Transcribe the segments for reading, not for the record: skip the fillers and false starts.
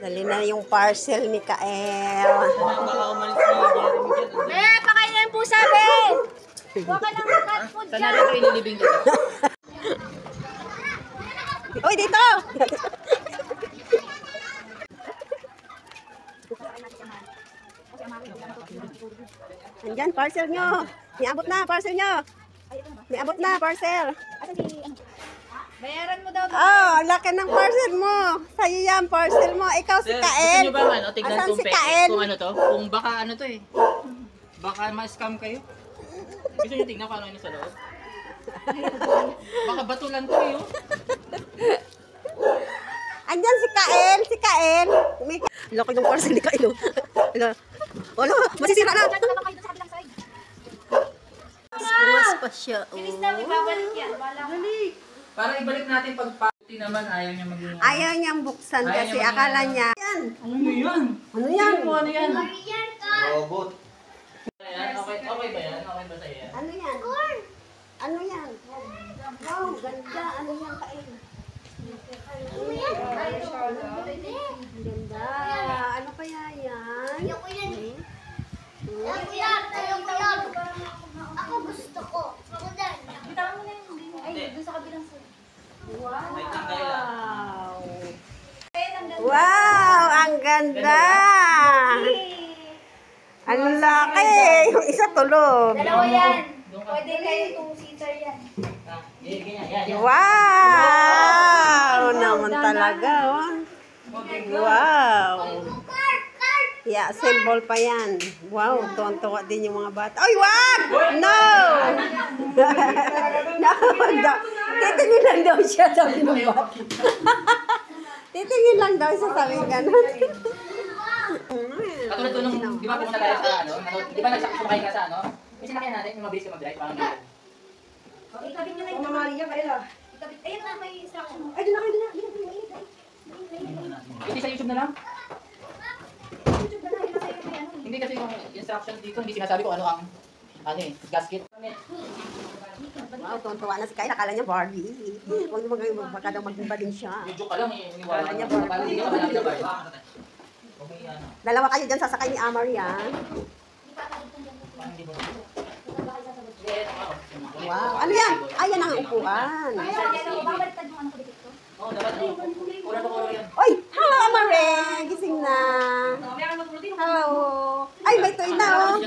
Dali na yung parcel ni Kael. Pakain na yung pusa, be! Huwag ka lang cat food dyan. Sana ito inilibing ko. Uy, dito! Andyan, parcel nyo. Niabot na, parcel nyo. Niabot na, parcel. Bayaran mo daw. Oh, laki ng parcel mo. Sa'yo yan, parcel mo. Ikaw si Sir, Kael. gusto nyo ba tignan Asan kung si peke? Kael? Kung ano to? Kung baka ano to eh. Baka ma-scam kayo. Gusto nyo tignan kung ano yun sa loob? Baka bato lang to eh. Oh. Andyan si Kael, si Kael. Laki ng parcel ni Kael. Wala, masisira na. Pumas pa siya. Bilis na, ibabalik yan. Wala ko. Para ibalik natin pag pati naman ayaw niya maging. Ayaw niyang buksan Ayaw kasi niya akala niya. Yan. Ano yan? Ano yan? Ano yan? Robot. Ayan, okay ba yan? Okay ba sa'yo yan? Ano yan? Ano yan? Wow, ganda. Ano yan, Kael? Ano yan? Ganda. Ano kaya yan? Ayoko yan. Ayoko yan. Ayoko yan. Ako gusto ko. Ako din. Bitawan mo na yung hindi mo. Ay, doon sa kabilang side. May tingkay lang. Wow! Wow! Ang ganda! Ang laki! Yung isa tulog. Dalawa yan. Doon ka. Pwede kayo itong seater yan. Ah, ganyan, yan. Wow! Naman talaga. Oh. Wow! Yeah, symbol pa yan. Wow, tuwan-tuwa din yung mga bata. Ay, wag! No! No, no. Titingin lang daw siya, sabi ng bata. Titingin lang daw siya, sabi gano'n. Katulad doon nung, di ba pumunta tayo sa ano? Di ba nagsakasumay ka sa ano? May sinakyan natin, yung mabilis ka mag-drive, parang gano'n. Ikabit nyo na yung Mamalia ka, Ella. ikabit. Ayun na, may instruction mo. Ay, doon na kayo, doon na. Hindi sa YouTube na lang? YouTube na na, yun na sa'yo may ano. Hindi kasi yung instructions dito, hindi sinasabi ko ano ang gasket. Wow, tuwan-tuwa na si Kyle. Akala niya Barbie. Huwag naman baka daw maging din siya. Medyo ka lang eh, iniwala Kala niya ko. Parang hindi ka malapit na ba? Okay, ano. Dalawa kayo dyan sasakay ni Amari, ha? Parang hindi mo. Wow. Ano yan? Ay, yan ang upuan. Babaliktad yung ano ko dito. Oo, dapat ano. Kulay pa kulay yan. Oy! Hello, Amari! Gising na. Hello. Ay, may toy na, oh.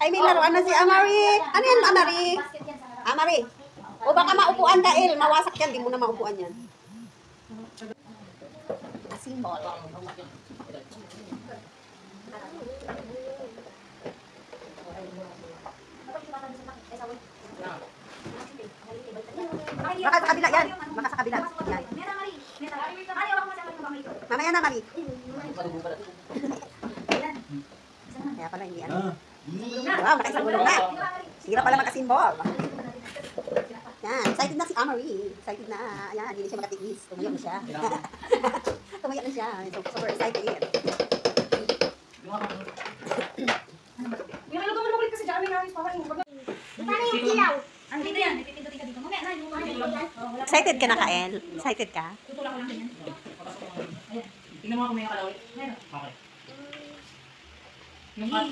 Ay, may laruan na si Amari. Ano yan, Amari? Basket yan sa harap. Amari. O baka maupuan ka, El. Mawasak yan. Di mo na maupuan yan. Symbol. Baka sa kabila yan. Baka sa kabila. Yan. Mera, Mari. Mera. Mari, hawak mo sa akin yung kamay ko. Mamaya na, Mari. Madugo pala. Ayan. Kaya pala hindi ano. Wow, nakaisang gulong na. Sira pala magka-symbol. Yan, excited na si Amari. Excited na. Ayan, hindi siya makatiis. Tumuyo na siya. Tumuyo na siya. So, super excited. Paano yung ilaw? Ang dito yan. Ipipindutin ka dito. Mamaya na. Yung mga Excited ka na, Kael? Excited ka? tutulak ko lang din yan. Tingnan mo ako may kalawit. Meron. Okay.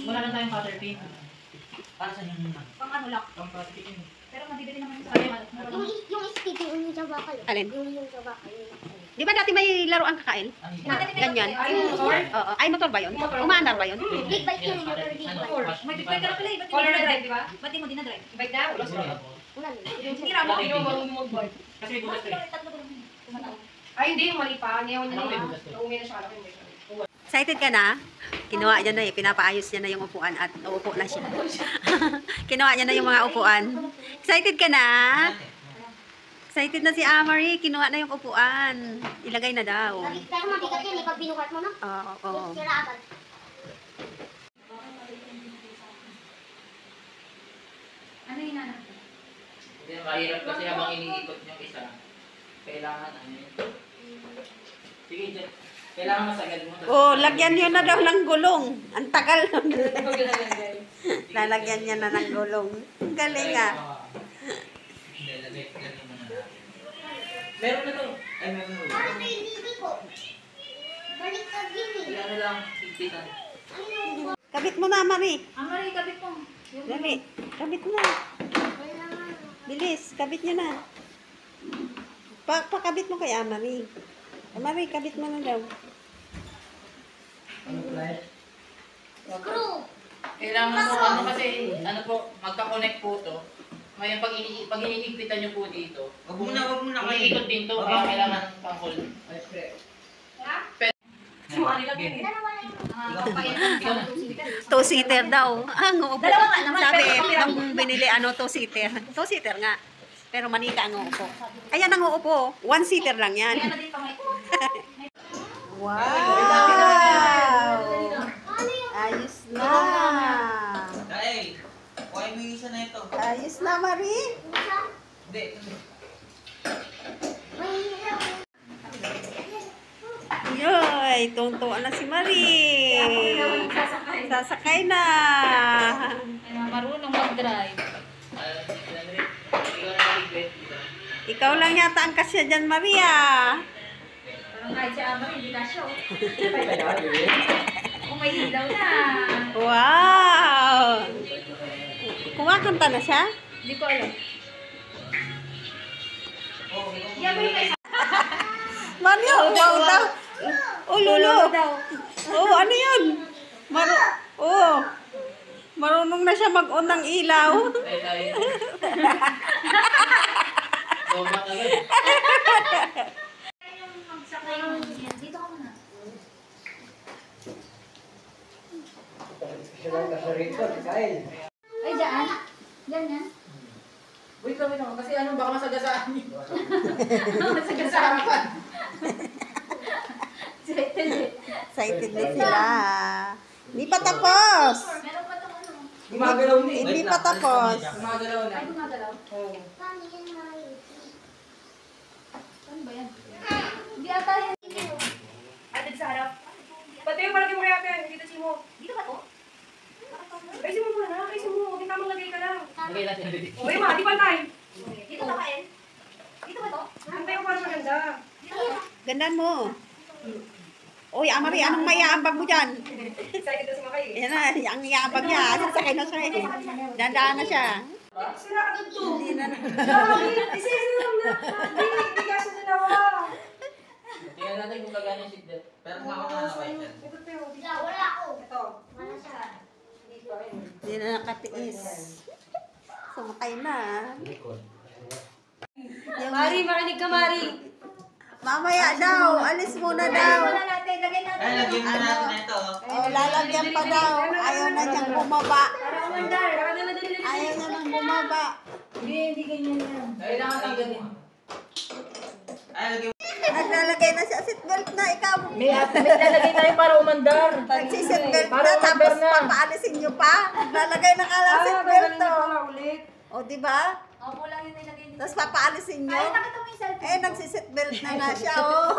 Wala lang tayong cutter pin. Para sa yung Pang ano lock. pang plastic yun. Pero mabibili naman yung sa akin. Yung sticky, yung sa bakal. Alin? Yung sa bakal. Di ba dati may laruan ka, Kael? Ganyan. Oo. Ay, motor ba yun? Umaandar ba yun? Big bike yun, motor big bike. May big bike ka na pala eh. Ba't hindi mo na-drive, di ba? Ba't di mo dinadrive? Bike na? Wala na. Hindi raw mo. Hindi mo marunong mag-bike. Kasi may bukas ko eh. Ay, hindi. Mali pa. Niyawan niya Ano na may yun. bukas ko? Naumi na siya. Alam ko yun. Excited ka na? Kinuha niya na eh. Pinapaayos niya na yung upuan at uupo na siya. Kinuha niya na yung mga upuan. Excited ka na? Excited na si Amari. Kinuha na yung upuan. Ilagay na daw. Pero mabigat yan, pag binuhat mo na. Oo, oo. Sira agad. Ano yung nanak? Hindi na mahirap kasi habang iniikot yung isa, kailangan ano yun. Sige, Jeff. Kailangan masagad mo. Oh, lagyan niyo na daw ng gulong. Ang tagal. Lalagyan niya na ng gulong. Ang galing ah. Wait, ganun muna natin. Meron na to. Ay, meron na. Parang kay Bibi ko. Baliktad yun eh. Kaya ano lang, higpitan. Ano? Kabit mo na, Marie. Amari, kapit mo. Dali, kabit mo na. Bilis, kabit niyo na. Pakabit mo kay Amari. Amari, kabit mo na daw. Ano pala? Screw. Kailangan mo, ano kasi, ano po, magka-connect po to. Ngayon, pag iniigpitan nyo po dito, Wag mo na kayo. iniikot din to, kaya kailangan pang-hold. Sumali lang yun eh. Dalawa na yun. Ikaw na. Two-seater daw. Ang upo. Dalawa nga naman, Sabi, pero nung binili, two-seater. Two-seater nga. Pero manika ang uupo. Ayan ang uupo. One-seater lang yan. Kaya na din pangay. Wow! Ano yung Ayos na. Dahil, kuhay mo yung isa na ito. Ayos na, Marie. isa? Hindi. May ilaw. Yoy, tuntuan na si Marie. Sasakay na. Marunong mag-drive. Ikaw na maligpit. Ikaw lang yata ang kasya dyan, Maria. Parang kahit si Amari, hindi ka siya. Kung may hilaw na. Wow! Kumakanta na siya? Hindi ko alam. Yan ba yung Mario, wow daw. Oh, lolo. Oh, ano yun? Oh, marunong na siya mag-on ng ilaw. Ay, tayo. Lomba agad. Dito ka muna. Ay, dyan. Dyan yan. Wait lang, kasi ano, baka masagasaan niyo. Masagasaan ka. Excited na sila. Hindi pa tapos. Meron pa itong ano. Gumagalaw na eh. Hindi pa tapos. Gumagalaw na. Ay, gumagalaw. Oo. Paano yan, Mari? Ano ba yan? Hindi ata yan. Ay, dito sa harap. Pati yung palagi mo kaya ate, dito si mo. Dito ba to? Ay, si mo muna, ay, si mo. Hindi ka maglagay ka lang. Lagay natin na dito. Okay, ma, di ba tayo? Dito ba kain? Dito ba to? Ang tayo para maganda. Dito ba to? Gandaan mo. Uy, Amari, anong may aambag mo dyan? Excited na si Makay eh. Ayan na, ang iambag niya. Sasakay na siya. Dandaan na siya. Sila ka dito. Hindi na. Isisin na. Hindi ka sa dalawa. Tingnan natin kung gagana yung seatbelt. Pero kumakas na kayo dyan. Ito tayo. Wala ako. Ito. Wala siya. Dito, ayun. Hindi na nakatiis. Sumakay na. Mari, marinig ka, Mari. Mamaya daw. Alis muna daw. Wala natin. Lagay natin. Ay, lagyan mo natin na ito. Oh, lalagyan pa daw. Ayaw na niyang bumaba. Para umandar. Para dali. Ayaw niya nang bumaba. Hindi ganyan yan. Kailangan tanggalin. Ay, lagyan mo. Naglalagay na siya seatbelt na ikaw. May lalagay tayo para umandar. Nagsiseatbelt Para na tapos umandar na. papaalisin niyo pa. Naglalagay na kala seatbelt to. ulit. O, di ba? Opo lang yun nilagay dito. Tapos papaalisin niyo. Ay, nakita mo yung cellphone. Eh, nagsiseatbelt na nga siya, oh.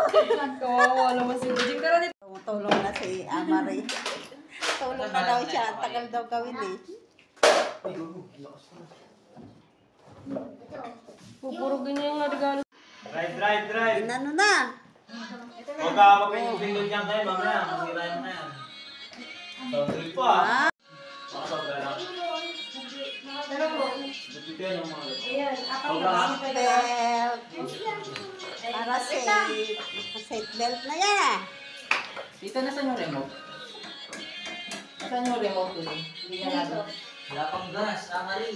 Oo, alam mo si Jim. Pero dito. Tumutulong na si Amari. Tulong na daw siya. Ang tagal daw gawin eh. Pupurugin niya yung regalo. Drive. Inano na. Huwag ka mapindot yan kayo, mamaya. Masirayan mo na yan. Sobrang pa. Ah, Sobra lang. Pero po. Dito yan ang mga gato. Ayan, belt. Para safe. Seatbelt na yan. Dito na saan yung remote? Nasaan yung remote doon? Hindi nga natin. Wala pang gas, Amari.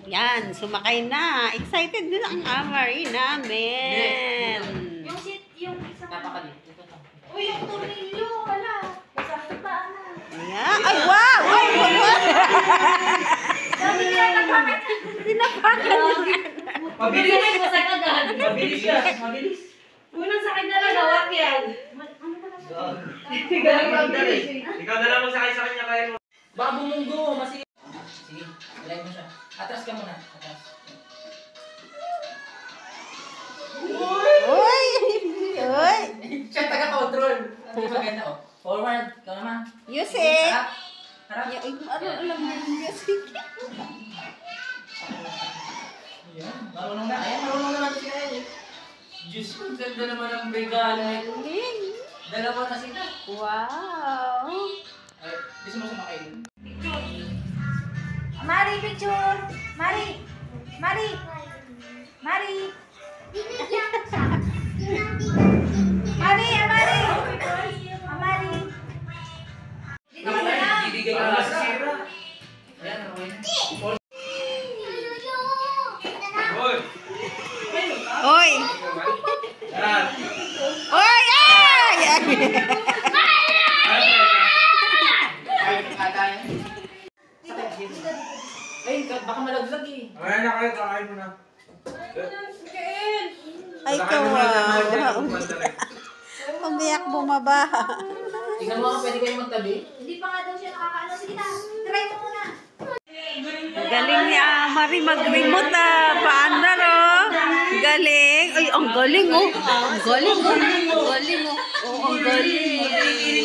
Yan, sumakay na. Excited din ang Amari namin. Yung seat, yung isa. Napakali. Dito to. Uy, yung tornilyo. Wala. Nasa paan na. Ayan. Ay, wow! Ay, wow! Sabi niya, nagpapit. Tinapakan niya. Mabilis! Masag agad. Mabilis siya! Mabilis! Unang sakit na lang, hawak yan. Ano pala? Ikaw na lang magsakay sa kanya kayo. Baka bumunggo! Sige, ilay mo siya. Atras ka muna. Atras. Uy! Uy! Siya taga-control. Hindi maganda oh. Forward. Ikaw naman. Yusik! Harap. Harap. Ano alam mo yung music? Yan. Marunong na Diyos ko, ganda naman ang regalo nito. Dalawa na sila. Wow. Ay, gusto mo sumakay? Mari, picture. Mari. Mari. Mari. Binigyan siya. Mari, Amari. Amari. Dito ka na. Ibigay ko na sa sira. Ayan, okay na. Hoy! Oy! Yan! Oy! Ay! Ay, kata yan. Ay, baka malaglag eh. Ayan na kayo, kakain mo na. Ay, Kakain mo na, kakain mo na, kawawa. kumandalik. Umiyak bumaba. Tingnan mo ako, pwede kayo magtabi? Hindi pa nga daw siya nakakaano. Sige na. Try mo muna. Galing ni Amari mag-remote paandar oh. Galing. Ay, ang galing oh. Ang galing oh. Ang galing oh. Oh, ang galing.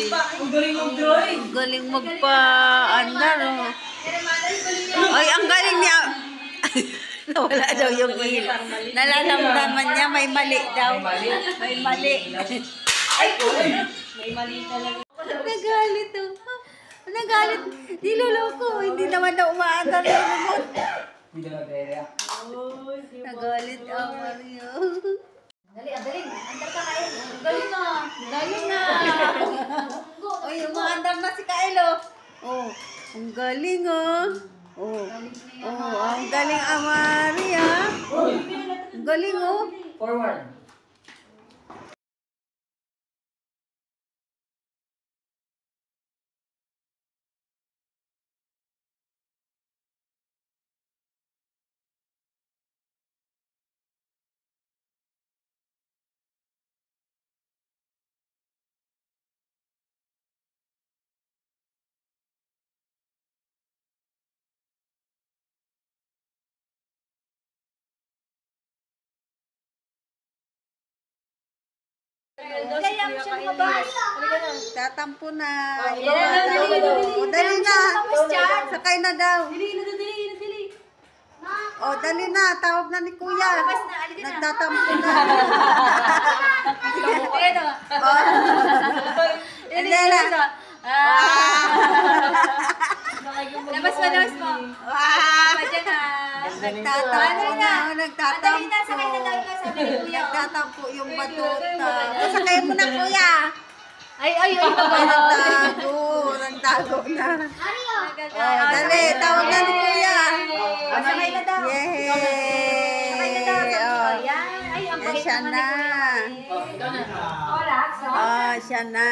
Ang galing mag-drawing. Ang galing magpa-andar oh. Ay, ang galing niya. Nawala daw yung il. Nalalamdaman niya may mali daw. May mali. Ay, uy! Nagalit oh. Nagalit. Niloloko. Hindi naman na umaandar yung remote. Hindi na nag-react. Nagalit Amari oh. Dali, dali. Andar ka kain. Galing na. Galing na. Uy, umaandar na si Kaelo. Oh, ang galing oh. Oh, oh, ang galing Amari ah. Ang galing oh. Forward. Kaya mo siya lumabas. Tatampo na. Dali, dali, dali. Oh, dali na. Tapos dyan. Sakay na daw. Dali, dali, dali. Oh, dali na. Tawag na ni Kuya. Labas na, alika na. Nagtatampo na. Ayan o. Oh. Dali na. Labas mo, labas mo. Wow. Pa dyan na. Nagtatampo na. Oh, Dali nagtatampo. na, sakay na daw ka, sabi ni Kuya. Nagtatampo yung batuta. Sakay mo na, Kuya. Ay, Ay, nagtago. Nagtago na. Mario! Oh, dali. Tawag na ni Kuya. Sakay na daw. Yay. Sakay na daw. Oh. Ayan. Ay, ang Eh, bait siya naman na. ni Kuya. Oh, ikaw na. Relax, no? Oh, siya na.